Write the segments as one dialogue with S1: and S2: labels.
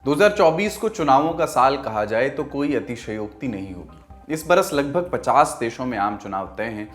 S1: 2024 को चुनावों का साल कहा जाए तो कोई अतिशयोक्ति नहीं होगी। इस बरस लगभग 50 देशों में आम चुनाव तय हैं।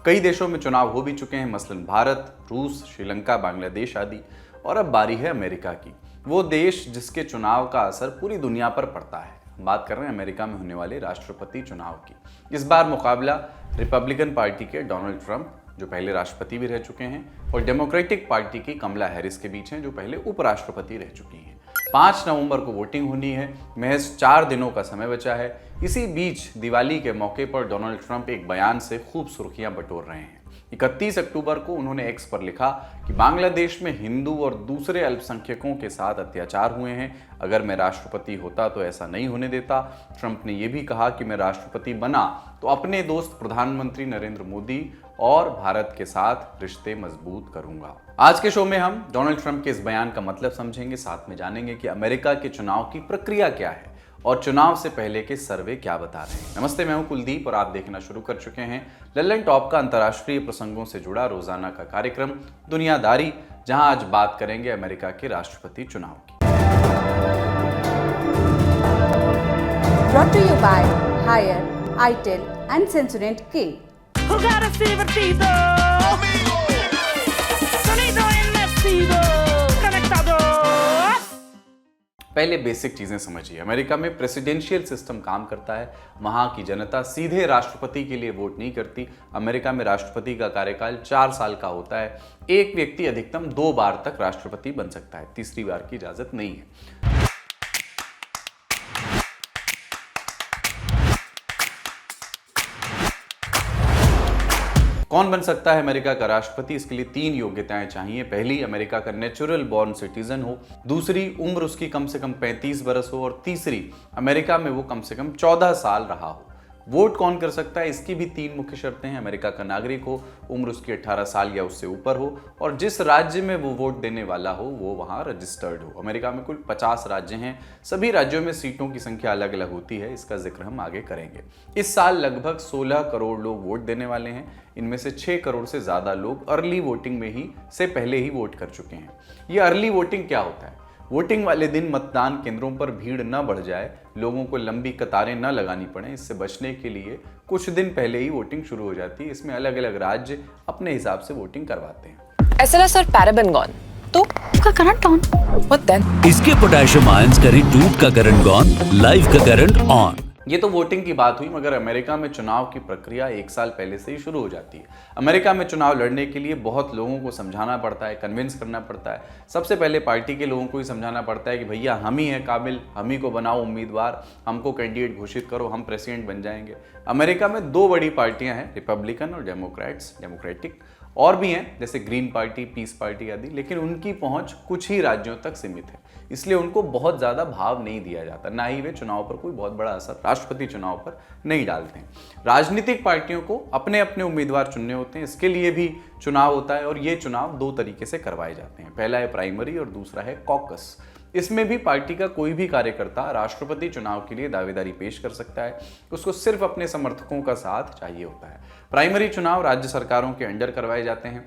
S1: कई देशों में चुनाव हो भी चुके हैं, मसलन भारत, रूस, श्रीलंका, बांग्लादेश आदि। और अब बारी है अमेरिका की, वो देश जिसके चुनाव का असर पूरी दुनिया पर पड़ता है। हम बात कर रहे हैं अमेरिका में होने वाले राष्ट्रपति चुनाव की। इस बार मुकाबला रिपब्लिकन पार्टी के डोनाल्ड ट्रंप, जो पहले राष्ट्रपति भी रह चुके हैं, और डेमोक्रेटिक पार्टी की कमला हैरिस के बीच हैं, जो पहले उपराष्ट्रपति रह चुकी हैं। 5 नवंबर को वोटिंग होनी है। महज 4 दिनों का समय बचा है। इसी बीच दिवाली के मौके पर डोनाल्ड ट्रंप एक बयान से खूब सुर्खियां बटोर रहे हैं। 31 अक्टूबर को उन्होंने एक्स पर लिखा कि बांग्लादेश में हिंदू और दूसरे अल्पसंख्यकों के साथ अत्याचार हुए हैं। अगर मैं राष्ट्रपति होता तो ऐसा नहीं होने देता। ट्रंप ने यह भी कहा कि मैं राष्ट्रपति बना तो अपने दोस्त प्रधानमंत्री नरेंद्र मोदी और भारत के साथ रिश्ते मजबूत करूंगा। आज के शो में हम डोनाल्ड ट्रंप के इस बयान का मतलब समझेंगे, साथ में जानेंगे कि अमेरिका के चुनाव की प्रक्रिया क्या है और चुनाव से पहले के सर्वे क्या बता रहे हैं। नमस्ते, मैं हूं कुलदीप और आप देखना शुरू कर चुके हैं लल्लन टॉप का अंतर्राष्ट्रीय प्रसंगों से जुड़ा रोजाना का कार्यक्रम दुनियादारी, जहां आज बात करेंगे अमेरिका के राष्ट्रपति चुनाव की।
S2: Brought to you by Haier, ITEL and Sensorant K.
S3: Who got a divertido? Sonido enmecido, conectado.
S1: पहले बेसिक चीजें समझिए। अमेरिका में प्रेसिडेंशियल सिस्टम काम करता है। वहां की जनता सीधे राष्ट्रपति के लिए वोट नहीं करती। अमेरिका में राष्ट्रपति का कार्यकाल 4 साल का होता है। एक व्यक्ति अधिकतम 2 बार तक राष्ट्रपति बन सकता है, तीसरी बार की इजाजत नहीं है। कौन बन सकता है अमेरिका का राष्ट्रपति? इसके लिए 3 योग्यताएं चाहिए। पहली, अमेरिका का नेचुरल बॉर्न सिटीजन हो। दूसरी, उम्र उसकी कम से कम 35 बरस हो। और तीसरी, अमेरिका में वो कम से कम 14 साल रहा हो। वोट कौन कर सकता है? इसकी भी 3 मुख्य शर्तें हैं। अमेरिका का नागरिक हो, उम्र उसकी 18 साल या उससे ऊपर हो, और जिस राज्य में वो वोट देने वाला हो वो वहाँ रजिस्टर्ड हो। अमेरिका में कुल 50 राज्य हैं। सभी राज्यों में सीटों की संख्या अलग अलग होती है, इसका जिक्र हम आगे करेंगे। इस साल लगभग 16 करोड़ लोग वोट देने वाले हैं। इनमें से 6 करोड़ से ज़्यादा लोग अर्ली वोटिंग में ही से पहले ही वोट कर चुके हैं। ये अर्ली वोटिंग क्या होता है? वोटिंग वाले दिन मतदान केंद्रों पर भीड़ न बढ़ जाए, लोगों को लंबी कतारें न लगानी पड़े, इससे बचने के लिए कुछ दिन पहले ही वोटिंग शुरू हो जाती है। इसमें अलग अलग राज्य अपने हिसाब से वोटिंग करवाते हैं।
S4: SLS और पैराबेन गॉन, तो उसका करंट ऑन। What then?
S5: इसके पोटेशियम आयंस करें टूट का करंट गॉन, लाइव का करंट ऑन।
S1: ये तो वोटिंग की बात हुई, मगर अमेरिका में चुनाव की प्रक्रिया 1 साल पहले से ही शुरू हो जाती है। अमेरिका में चुनाव लड़ने के लिए बहुत लोगों को समझाना पड़ता है, कन्विंस करना पड़ता है। सबसे पहले पार्टी के लोगों को ही समझाना पड़ता है कि भैया हम ही हैं काबिल, हम ही को बनाओ उम्मीदवार, हमको कैंडिडेट घोषित करो, हम प्रेसिडेंट बन जाएंगे। अमेरिका में 2 बड़ी पार्टियां हैं, रिपब्लिकन और डेमोक्रेटिक। और भी हैं जैसे ग्रीन पार्टी, पीस पार्टी आदि, लेकिन उनकी पहुंच कुछ ही राज्यों तक सीमित है, इसलिए उनको बहुत ज़्यादा भाव नहीं दिया जाता। ना ही वे चुनाव पर कोई बहुत बड़ा असर राष्ट्रपति चुनाव पर नहीं डालते हैं। राजनीतिक पार्टियों को अपने अपने उम्मीदवार चुनने होते हैं, इसके लिए भी चुनाव होता है। और ये चुनाव 2 तरीके से करवाए जाते हैं। पहला है प्राइमरी और दूसरा है कॉकस। इसमें भी पार्टी का कोई भी कार्यकर्ता राष्ट्रपति चुनाव के लिए दावेदारी पेश कर सकता है। उसको सिर्फ अपने समर्थकों का साथ चाहिए होता है। प्राइमरी चुनाव राज्य सरकारों के अंडर करवाए जाते हैं।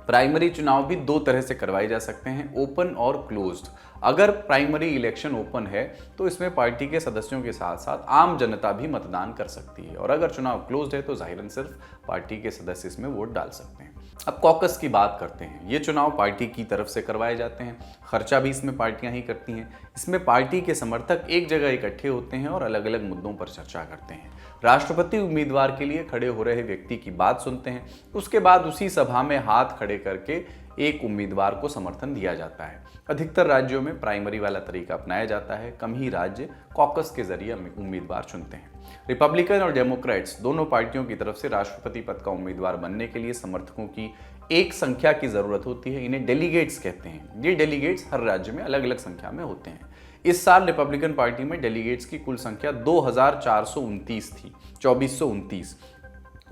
S1: प्राइमरी चुनाव भी 2 तरह से करवाए जा सकते हैं, ओपन और क्लोज्ड। अगर प्राइमरी इलेक्शन ओपन है तो इसमें पार्टी के सदस्यों के साथ साथ आम जनता भी मतदान कर सकती है, और अगर चुनाव क्लोज्ड है तो जाहिरन सिर्फ पार्टी के सदस्य इसमें वोट डाल सकते हैं। अब कॉकस की बात करते हैं। ये चुनाव पार्टी की तरफ से करवाए जाते हैं, खर्चा भी इसमें पार्टियां ही करती हैं। इसमें पार्टी के समर्थक एक जगह इकट्ठे होते हैं और अलग अलग मुद्दों पर चर्चा करते हैं। राष्ट्रपति उम्मीदवार के लिए खड़े हो रहे व्यक्ति की बात सुनते हैं। उसके बाद उसी सभा में हाथ खड़े करके एक उम्मीदवार को समर्थन दिया जाता है। अधिकतर राज्यों में प्राइमरी वाला तरीका अपनाया जाता है, कम ही राज्य कॉकस के जरिए उम्मीदवार चुनते हैं। रिपब्लिकन और डेमोक्रेट्स दोनों पार्टियों की तरफ से राष्ट्रपति पद का उम्मीदवार बनने के लिए समर्थकों की एक संख्या की जरूरत होती है। इन्हें डेलीगेट्स कहते हैं। ये डेलीगेट्स हर राज्य में अलग अलग संख्या में होते हैं। इस साल रिपब्लिकन पार्टी में डेलीगेट्स की कुल संख्या 2429 थी, 2429।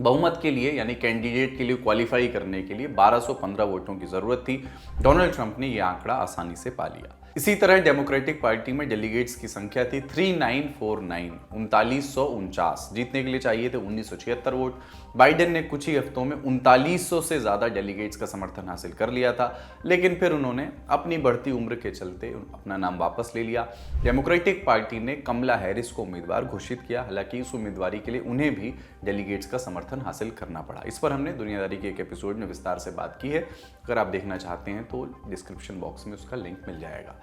S1: बहुमत के लिए यानी कैंडिडेट के लिए क्वालिफाई करने के लिए 1215 वोटों की जरूरत थी। डोनाल्ड ट्रंप ने यह आंकड़ा आसानी से पा लिया। इसी तरह डेमोक्रेटिक पार्टी में डेलीगेट्स की संख्या थी 3949, 3949। जीतने के लिए चाहिए थे 1976 वोट। बाइडेन ने कुछ ही हफ्तों में 3900 से ज्यादा डेलीगेट्स का समर्थन हासिल कर लिया था, लेकिन फिर उन्होंने अपनी बढ़ती उम्र के चलते अपना नाम वापस ले लिया। डेमोक्रेटिक पार्टी ने कमला हैरिस को उम्मीदवार घोषित किया, हालांकि इस उम्मीदवारी के लिए उन्हें भी डेलीगेट्स का समर्थन हासिल करना पड़ा। इस पर हमने दुनियादारी के एक एपिसोड में विस्तार से बात की है, अगर आप देखना चाहते हैं तो डिस्क्रिप्शन बॉक्स में उसका लिंक मिल जाएगा।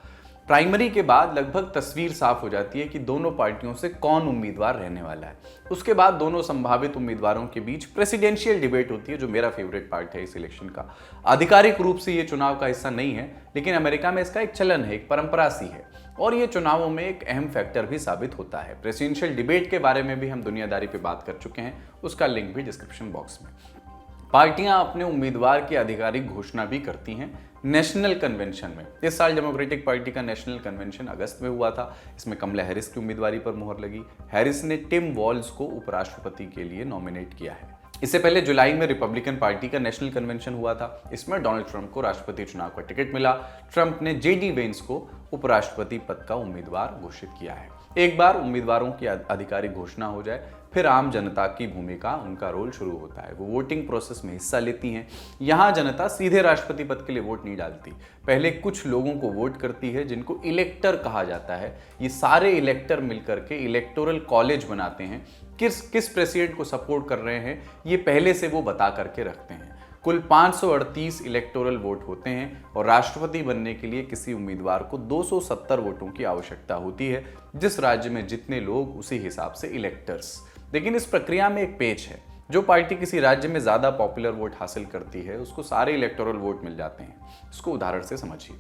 S1: प्राइमरी के बाद लगभग तस्वीर साफ हो जाती है कि दोनों पार्टियों से कौन उम्मीदवार रहने वाला है। उसके बाद दोनों संभावित उम्मीदवारों के बीच प्रेसिडेंशियल डिबेट होती है, जो मेरा फेवरेट पार्ट है इस इलेक्शन का। आधिकारिक रूप से ये चुनाव का हिस्सा नहीं है, लेकिन अमेरिका में इसका एक चलन है, एक परंपरा सी है, और ये चुनावों में एक अहम फैक्टर भी साबित होता है। प्रेसिडेंशियल डिबेट के बारे में भी हम दुनियादारी पे बात कर चुके हैं, उसका लिंक भी डिस्क्रिप्शन बॉक्स में। पार्टियां अपने उम्मीदवार की आधिकारिक घोषणा भी करती हैं नेशनल कन्वेंशन में। इस साल डेमोक्रेटिक पार्टी का नेशनल कन्वेंशन अगस्त में हुआ था। इसमें कमला हैरिस की उम्मीदवारी पर मुहर लगी। हैरिस ने टिम वॉल्स को उपराष्ट्रपति के लिए नॉमिनेट किया है। इससे पहले जुलाई में रिपब्लिकन पार्टी का नेशनल कन्वेंशन हुआ था। इसमें डोनाल्ड ट्रंप को राष्ट्रपति चुनाव का टिकट मिला। ट्रंप ने जेडी वेंस को उपराष्ट्रपति पद का उम्मीदवार घोषित किया है। एक बार उम्मीदवारों की आधिकारिक घोषणा हो जाए, फिर आम जनता की भूमिका, उनका रोल शुरू होता है। वो वोटिंग प्रोसेस में हिस्सा लेती हैं। यहाँ जनता सीधे राष्ट्रपति पद के लिए वोट नहीं डालती, पहले कुछ लोगों को वोट करती है जिनको इलेक्टर कहा जाता है। ये सारे इलेक्टर मिलकर के इलेक्टोरल कॉलेज बनाते हैं। किस प्रेसिडेंट को सपोर्ट कर रहे हैं ये पहले से वो बता करके रखते हैं। कुल 538 इलेक्टोरल वोट होते हैं और राष्ट्रपति बनने के लिए किसी उम्मीदवार को 270 वोटों की आवश्यकता होती है। जिस राज्य में जितने लोग, उसी हिसाब से इलेक्टर्स। लेकिन इस प्रक्रिया में एक पेच है। जो पार्टी किसी राज्य में ज्यादा पॉपुलर वोट हासिल करती है, उसको सारे इलेक्टोरल वोट मिल जाते हैं। इसको उदाहरण से समझिए।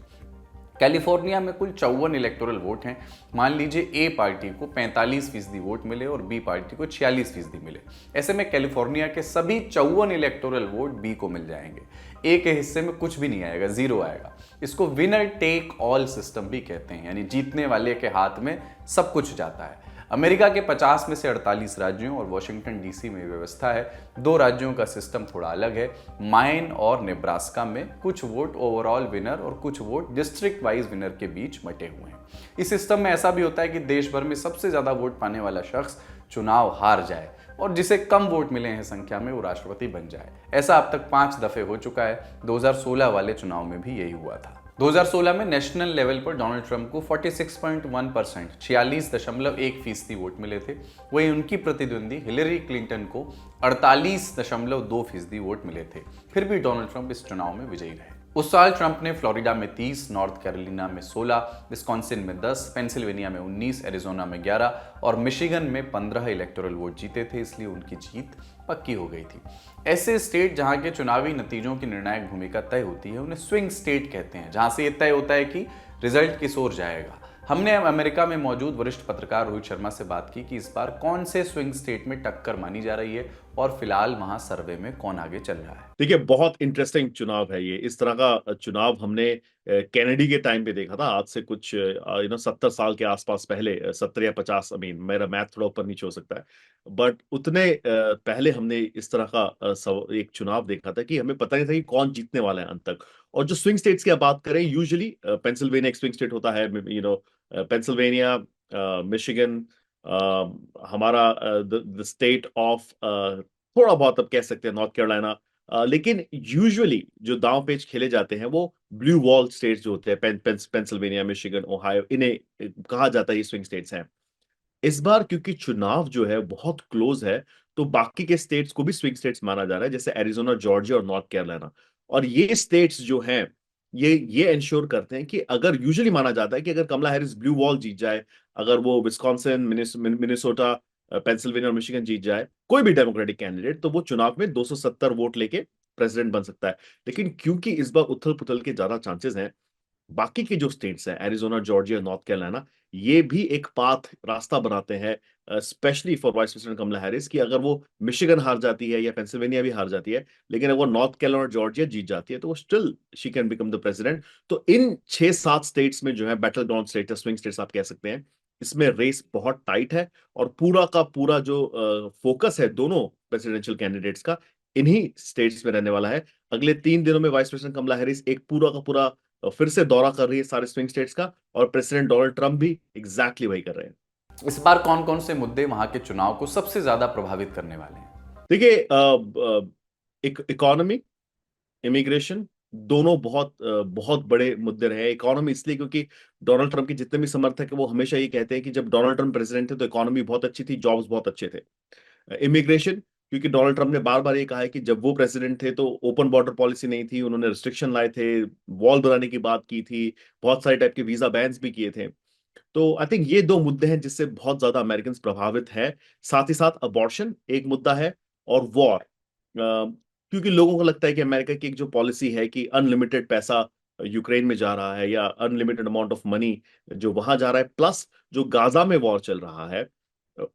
S1: कैलिफोर्निया में कुल 54 इलेक्टोरल वोट हैं। मान लीजिए ए पार्टी को 45% वोट मिले और बी पार्टी को 46% मिले। ऐसे में कैलिफोर्निया के सभी 54 इलेक्टोरल वोट बी को मिल जाएंगे। ए के हिस्से में कुछ भी नहीं आएगा, जीरो आएगा। इसको विनर टेक ऑल सिस्टम भी कहते हैं, यानी जीतने वाले के हाथ में सब कुछ जाता है। अमेरिका के 50 में से 48 राज्यों और वॉशिंगटन डीसी में व्यवस्था है। 2 राज्यों का सिस्टम थोड़ा अलग है। माइन और नेब्रास्का में कुछ वोट ओवरऑल विनर और कुछ वोट डिस्ट्रिक्ट वाइज विनर के बीच बटे हुए हैं। इस सिस्टम में ऐसा भी होता है कि देश भर में सबसे ज्यादा वोट पाने वाला शख्स चुनाव हार जाए और जिसे कम वोट मिले हैं संख्या में, वो राष्ट्रपति बन जाए। ऐसा अब तक 5 दफे हो चुका है। 2016 वाले चुनाव में भी यही हुआ था। 2016 में नेशनल लेवल पर डोनाल्ड ट्रंप को 46.1%, 46.1% वोट मिले थे। वहीं उनकी प्रतिद्वंदी हिलेरी क्लिंटन को 48.2% वोट मिले थे। फिर भी डोनाल्ड ट्रंप इस चुनाव में विजयी रहे। उस साल ट्रंप ने फ्लोरिडा में 30, नॉर्थ कैरोलिना में 16, विस्कॉन्सिन में 10, पेंसिल्वेनिया में 19, एरिजोना में 11 और मिशिगन में 15 इलेक्टोरल वोट जीते थे, इसलिए उनकी जीत पक्की हो गई थी। ऐसे स्टेट जहां के चुनावी नतीजों की निर्णायक भूमिका तय होती है, उन्हें स्विंग स्टेट कहते हैं, जहां से ये तय होता है कि रिजल्ट किस ओर जाएगा। हमने अमेरिका में मौजूद वरिष्ठ पत्रकार रोहित शर्मा से बात की कि इस बार कौन से स्विंग स्टेट में टक्कर मानी जा रही है और फिलहाल वहां सर्वे में कौन आगे चल रहा है।
S6: देखिए, बहुत इंटरेस्टिंग चुनाव है ये। इस तरह का चुनाव हमने कैनेडी के टाइम पे देखा था, आज से कुछ 70 साल के आसपास पहले, 70 या 50। मेरा मैथ थोड़ा ऊपर नीचे हो सकता है, बट उतने पहले हमने इस तरह का एक चुनाव देखा था कि हमें पता नहीं था कि कौन जीतने वाला है अंत तक। और जो स्विंग स्टेट्स की आप बात करें, यूजुअली पेंसिल्वेनिया एक स्विंग स्टेट होता है, पेंसिल्वेनिया, मिशिगन, हमारा द स्टेट ऑफ, थोड़ा बहुत आप कह सकते हैं नॉर्थ कैरोलिना। लेकिन यूजुअली जो दांव पेच खेले जाते हैं वो ब्लू वॉल स्टेट्स जो होते हैं, पेंसिल्वेनिया, मिशिगन, ओहायो, इन्हें कहा जाता है ये स्विंग स्टेट्स हैं। इस बार क्योंकि चुनाव जो है बहुत क्लोज है, तो बाकी के स्टेट्स को भी स्विंग स्टेट्स माना जा रहा है, जैसे एरिजोना, जॉर्जिया और नॉर्थ कैरोलिना। और ये स्टेट्स जो हैं, ये इंश्योर करते हैं कि अगर यूजुअली माना जाता है कि अगर कमला हैरिस ब्लू वॉल जीत जाए, अगर वो विस्कॉन्सिन, मिनेसोटा, पेंसिल्वेनिया और मिशिगन जीत जाए, कोई भी डेमोक्रेटिक कैंडिडेट, तो वो चुनाव में 270 वोट लेके प्रेसिडेंट बन सकता है। लेकिन क्योंकि इस बार उथल पुथल के ज्यादा चांसेस हैं, बाकी के जो स्टेट्स हैं, एरिजोना, जॉर्जिया, नॉर्थ कैरोलिना, ये भी एक रास्ता बनाते हैं, specially for vice president Kamala Harris, कि अगर वो मिशिगन हार जाती है या पेंसिल्वेनिया भी हार जाती है, लेकिन अगर वो नॉर्थ कैरोलिना और जॉर्जिया जीत जाती है, तो वो still she can become the president. तो इन 6-7 स्टेट्स में जो है battle ground state, swing states आप कह सकते हैं, इसमें रेस बहुत टाइट है और पूरा का पूरा जो फोकस है दोनों प्रेसिडेंशियल कैंडिडेट्स का, इन्हीं स्टेट्स में रहने वाला है। अगले 3 दिनों में वाइस प्रेसिडेंट कमला हैरिस एक पूरा का पूरा फिर से दौरा कर रही है सारे स्विंग स्टेट्स का, और प्रेसिडेंट डोनाल्ड ट्रंप भी एग्जैक्टली वही कर रहे हैं।
S1: इस बार कौन कौन से मुद्दे वहां के चुनाव को सबसे ज्यादा प्रभावित करने वाले हैं?
S6: देखिए, इकोनॉमी, इमिग्रेशन, दोनों बहुत बड़े मुद्दे रहे हैं। इकोनॉमी इसलिए क्योंकि डोनाल्ड ट्रंप के जितने भी समर्थक हैं वो हमेशा ये कहते हैं कि जब डोनाल्ड ट्रंप प्रेसिडेंट थे तो इकोनॉमी बहुत अच्छी थी, जॉब्स बहुत अच्छे थे। इमिग्रेशन, क्योंकि डोनाल्ड ट्रंप ने बार बार ये कहा है कि जब वो प्रेसिडेंट थे तो ओपन बॉर्डर पॉलिसी नहीं थी, उन्होंने रिस्ट्रिक्शन लाए थे, वॉल बनाने की बात की थी, बहुत सारे टाइप के वीजा बैन्स भी किए थे। तो आई थिंक ये दो मुद्दे हैं जिससे बहुत ज्यादा अमेरिकन प्रभावित है। साथ ही साथ अबॉर्शन एक मुद्दा है, और वॉर, क्योंकि लोगों को लगता है कि अमेरिका की एक जो पॉलिसी है कि अनलिमिटेड पैसा यूक्रेन में जा रहा है, या अनलिमिटेड अमाउंट ऑफ मनी जो वहां जा रहा है, प्लस जो गाजा में वॉर चल रहा है,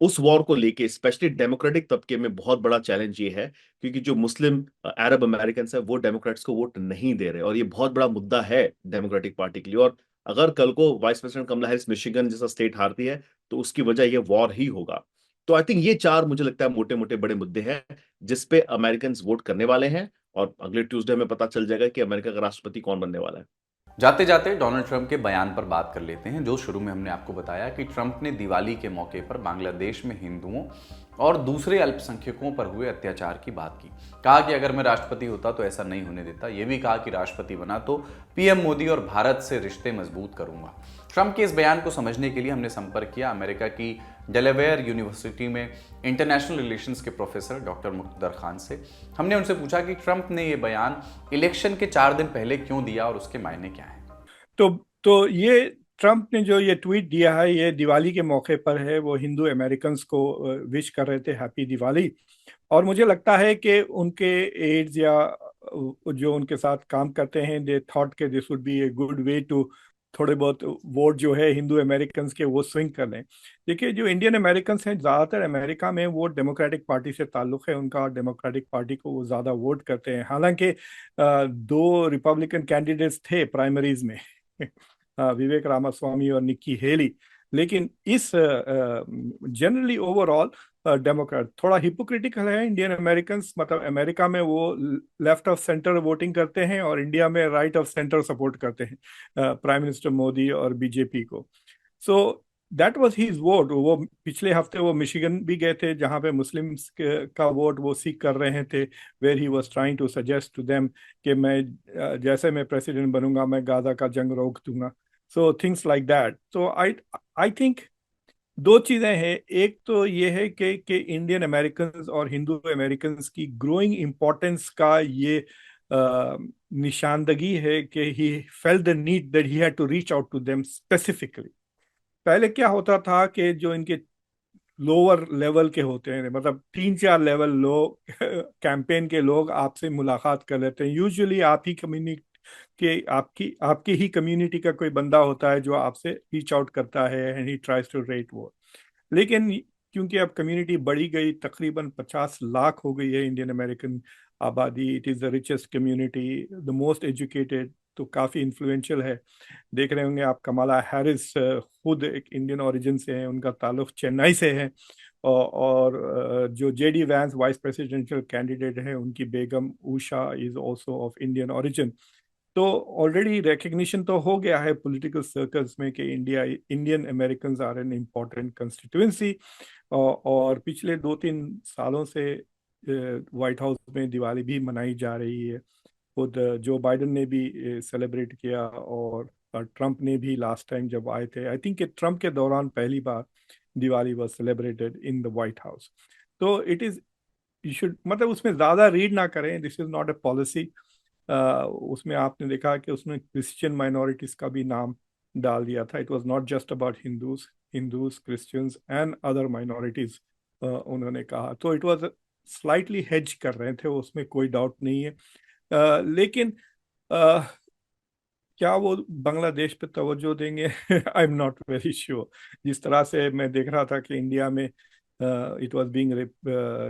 S6: उस वॉर को लेके स्पेशली डेमोक्रेटिक तबके में बहुत बड़ा चैलेंज ये है, क्योंकि जो मुस्लिम अरब अमेरिकन है वो डेमोक्रेट्स को वोट नहीं दे रहे, और ये बहुत बड़ा मुद्दा है डेमोक्रेटिक पार्टी के लिए। और अगर कल को vice president Kamala Harris Michigan जैसा स्टेट हारती है तो उसकी वजह ये वॉर ही होगा। तो आई थिंक ये चार मुझे लगता है मोटे मोटे बड़े मुद्दे हैं जिसपे अमेरिकन वोट करने वाले हैं, और अगले ट्यूसडे में पता चल जाएगा कि अमेरिका का राष्ट्रपति कौन बनने वाला है।
S1: जाते जाते डोनाल्ड ट्रंप के बयान पर बात कर लेते हैं, जो शुरू में हमने आपको बताया कि ट्रंप ने दिवाली के मौके पर बांग्लादेश में हिंदुओं और दूसरे अल्पसंख्यकों पर हुए अत्याचार की बात की। कहा कि अगर मैं राष्ट्रपति होता तो ऐसा नहीं होने देता। यह भी कहा कि राष्ट्रपति बना तो पीएम मोदी और भारत से रिश्ते मजबूत करूंगा। ट्रंप के इस बयान को समझने के लिए हमने संपर्क किया अमेरिका की डेलावेयर यूनिवर्सिटी में इंटरनेशनल रिलेशंस के प्रोफेसर डॉक्टर मुक्तदर खान से। हमने उनसे पूछा कि ट्रंप ने ये बयान इलेक्शन के 4 दिन पहले क्यों दिया और उसके मायने क्या हैं।
S7: तो ये ट्रंप ने जो ये ट्वीट दिया है, ये दिवाली के मौके पर है। वो हिंदू अमेरिकन्स को विश कर रहे थे हैप्पी दिवाली, और मुझे लगता है कि उनके एड्स या जो उनके साथ काम करते हैं, दे थॉट के this would be a good way to थोड़े बहुत वोट जो है हिंदू अमेरिकन्स के वो स्विंग कर लें। देखिए, जो इंडियन अमेरिकन्स हैं ज़्यादातर अमेरिका में वो डेमोक्रेटिक पार्टी से ताल्लुक़ है उनका, डेमोक्रेटिक पार्टी को वो ज़्यादा वोट करते हैं। हालांकि 2 रिपब्लिकन कैंडिडेट्स थे प्राइमरीज में विवेक रामास्वामी और निक्की हेली, लेकिन इस जनरली ओवरऑल डेमोक्रेट थोड़ा हिपोक्रिटिकल है इंडियन अमेरिकन्स। मतलब अमेरिका में वो लेफ्ट ऑफ सेंटर वोटिंग करते हैं और इंडिया में राइट ऑफ सेंटर सपोर्ट करते हैं प्राइम मिनिस्टर मोदी और बीजेपी को। So that was his vote. वो पिछले हफ्ते वो मिशिगन भी गए थे जहां पे मुस्लिम्स का वोट वो सीख कर रहे थे, where he was trying to suggest to them कि मैं जैसे मैं प्रेसिडेंट बनूंगा मैं गाजा का जंग रोक दूंगा। So things like that. तो आई थिंक 2 चीजें हैं। एक तो ये है कि इंडियन अमेरिकन्स और हिंदू अमेरिकन्स की ग्रोइंग इम्पोर्टेंस का ये निशानदगी है कि he felt the need that he had to reach out to them specifically. पहले क्या होता था कि जो इनके लोअर लेवल के होते हैं, मतलब 3-4 लेवल लोग कैंपेन के लोग आपसे मुलाकात कर लेते हैं। यूजुअली आप ही कम्युनिटी के आपकी ही कम्युनिटी का कोई बंदा होता है जो आपसे रीच आउट करता है and he tries to rate वो। लेकिन क्योंकि अब कम्युनिटी बढ़ी गई, तकरीबन 50 लाख हो गई है इंडियन अमेरिकन आबादी, it is the richest community, the most educated, तो काफ़ी इन्फ्लुएंशियल है। देख रहे होंगे आप कमला हैरिस खुद एक इंडियन ओरिजिन से हैं, उनका ताल्लुक चेन्नई से है, और जो JD Vance vice presidential candidate हैं उनकी बेगम Usha is also of Indian origin. तो ऑलरेडी रिकग्निशन तो हो गया है पॉलिटिकल सर्कल्स में कि Indian Americans are an important constituency. और पिछले 2-3 सालों से व्हाइट हाउस में दिवाली भी मनाई जा रही है। खुद जो बाइडन ने भी सेलिब्रेट किया, और ट्रंप ने भी लास्ट टाइम जब आए थे, आई थिंक ट्रंप के दौरान पहली बार Diwali was celebrated in the White House. तो इट इज़ यू शुड, मतलब उसमें ज़्यादा रीड ना करें, this is not a policy. उसमें आपने देखा कि उसने क्रिश्चियन माइनॉरिटीज़ का भी नाम डाल दिया था। It was not just about Hindus Christians and other minorities उन्होंने कहा। तो इट वाज स्लाइटली हेज कर रहे थे, उसमें कोई डाउट नहीं है। लेकिन क्या वो बांग्लादेश पे तवज्जो देंगे? I am not very sure. जिस तरह से मैं देख रहा था कि इंडिया में इट वाज बीइंग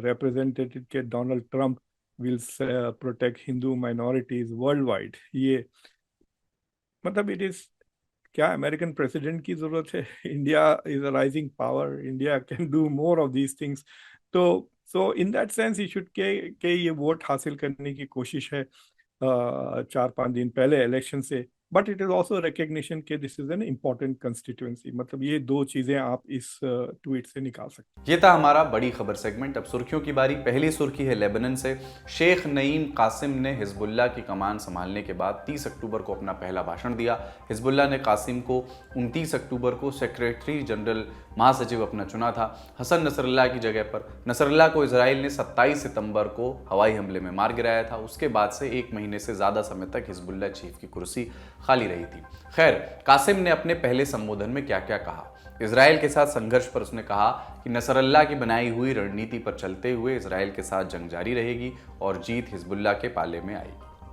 S7: रिप्रेजेंटेड कि Donald Trump will protect Hindu minorities worldwide, ये मतलब इट इज क्या अमेरिकन प्रेसिडेंट की जरूरत है? India is a rising power, India can do more of these things. तो so in that sense he should के ये वोट हासिल करने की कोशिश है 4-5 दिन पहले इलेक्शन से, but it is also recognition के this is an important constituency. मतलब ये दो चीजें आप इस ट्वीट से निकाल सकते हैं।
S1: ये था हमारा बड़ी खबर सेगमेंट। अब सुर्खियों की बारी। पहली सुर्खी है लेबनान से। शेख नईम कासिम ने हिजबुल्लाह की कमान संभालने के बाद 30 अक्टूबर को अपना पहला भाषण दिया। हिजबुल्लाह ने कासिम को 29 अक्टूबर को सेक्रेटरी जनरल महासचिव अपना चुना था, हसन नसरल्लाह की जगह पर। नसरल्लाह को इजराइल ने 27 सितंबर को हवाई हमले में मार गिराया था। उसके बाद से 1 महीने से ज़्यादा समय तक हिजबुल्लाह चीफ की कुर्सी खाली रही थी। खैर, कासिम ने अपने पहले संबोधन में क्या क्या कहा। इजराइल के साथ संघर्ष पर उसने कहा कि नसरल्लाह की बनाई हुई रणनीति पर चलते हुए इजराइल के साथ जंग जारी रहेगी और जीत हिजबुल्लाह के पाले में आएगी।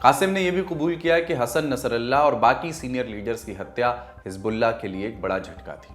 S1: कासिम ने यह भी कबूल किया कि हसन नसरल्लाह और बाकी सीनियर लीडर्स की हत्या हिजबुल्लाह के लिए एक बड़ा झटका थी।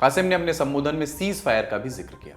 S1: कासिम ने अपने संबोधन में सीज फायर का भी जिक्र किया।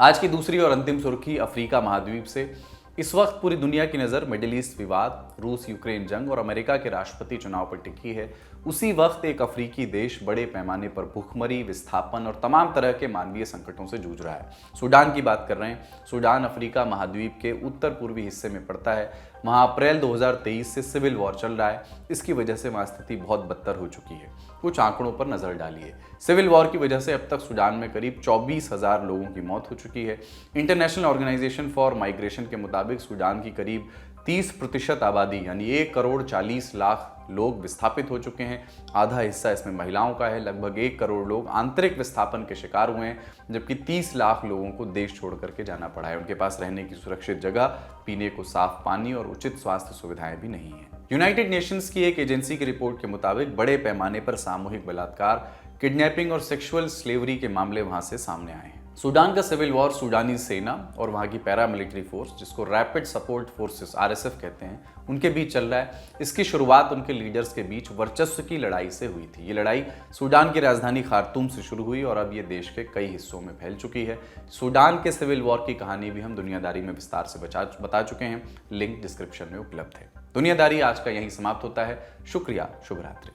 S1: आज की दूसरी और अंतिम सुर्खी अफ्रीका महाद्वीप से। इस वक्त पूरी दुनिया की नज़र मिडिल ईस्ट विवाद, रूस यूक्रेन जंग और अमेरिका के राष्ट्रपति चुनाव पर टिकी है। उसी वक्त एक अफ्रीकी देश बड़े पैमाने पर भूखमरी, विस्थापन और तमाम तरह के मानवीय संकटों से जूझ रहा है। सूडान की बात कर रहे हैं। सूडान अफ्रीका महाद्वीप के उत्तर पूर्वी हिस्से में पड़ता है। वहाँ अप्रैल 2023 से सिविल वॉर चल रहा है। इसकी वजह से वहाँ स्थिति बहुत बदतर हो चुकी है। कुछ आंकड़ों पर नजर डालिए। सिविल वॉर की वजह से अब तक सूडान में करीब 24,000 लोगों की मौत हो चुकी है। इंटरनेशनल ऑर्गेनाइजेशन फॉर माइग्रेशन के मुताबिक सूडान की करीब 30% आबादी यानी 1,40,00,000 लोग विस्थापित हो चुके हैं। आधा हिस्सा इसमें महिलाओं का है। लगभग 1 करोड़ लोग आंतरिक विस्थापन के शिकार हुए हैं, जबकि 30 लाख लोगों को देश छोड़ करके जाना पड़ा है। उनके पास रहने की सुरक्षित जगह, पीने को साफ पानी और उचित स्वास्थ्य सुविधाएं भी नहीं है। यूनाइटेड नेशंस की एक एजेंसी की रिपोर्ट के मुताबिक बड़े पैमाने पर सामूहिक बलात्कार, किडनैपिंग और सेक्सुअल स्लेवरी के मामले वहां से सामने आए हैं। सूडान का सिविल वॉर सूडानी सेना और वहां की पैरामिलिट्री फोर्स, जिसको रैपिड सपोर्ट फोर्सेस RSF कहते हैं, उनके बीच चल रहा है। इसकी शुरुआत उनके लीडर्स के बीच वर्चस्व की लड़ाई से हुई थी। ये लड़ाई सूडान की राजधानी खार्तूम से शुरू हुई और अब ये देश के कई हिस्सों में फैल चुकी है। सूडान के सिविल वॉर की कहानी भी हम दुनियादारी में विस्तार से बता चुके हैं। लिंक डिस्क्रिप्शन में उपलब्ध है। दुनियादारी आज का यहीं समाप्त होता है। शुक्रिया, शुभ रात्रि।